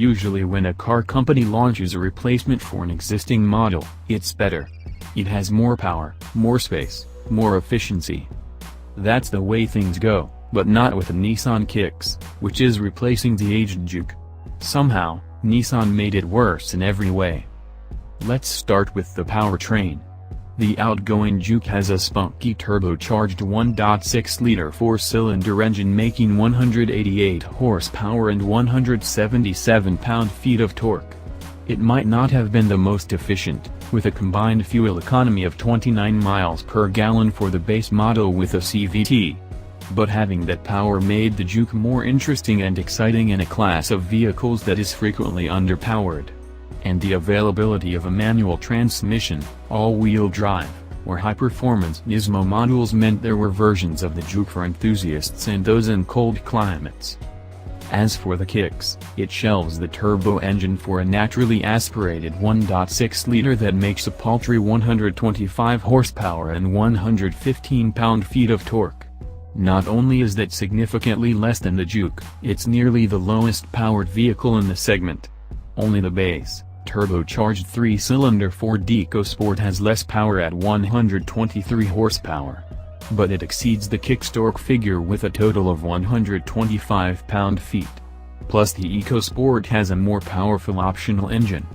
Usually when a car company launches a replacement for an existing model, it's better. It has more power, more space, more efficiency. That's the way things go, but not with the Nissan Kicks, which is replacing the aged Juke. Somehow, Nissan made it worse in every way. Let's start with the powertrain. The outgoing Juke has a spunky turbocharged 1.6-liter four-cylinder engine making 188 horsepower and 177 pound-feet of torque. It might not have been the most efficient, with a combined fuel economy of 29 miles per gallon for the base model with a CVT. But having that power made the Juke more interesting and exciting in a class of vehicles that is frequently underpowered. And the availability of a manual transmission, all-wheel drive, or high-performance Nismo models meant there were versions of the Juke for enthusiasts and those in cold climates. As for the Kicks, it shelves the turbo engine for a naturally aspirated 1.6-liter that makes a paltry 125 horsepower and 115 pound-feet of torque. Not only is that significantly less than the Juke, it's nearly the lowest powered vehicle in the segment. Only the base, turbocharged 3-cylinder Ford EcoSport has less power at 123 horsepower. But it exceeds the Kicks torque figure with a total of 125 pound-feet. Plus the EcoSport has a more powerful optional engine,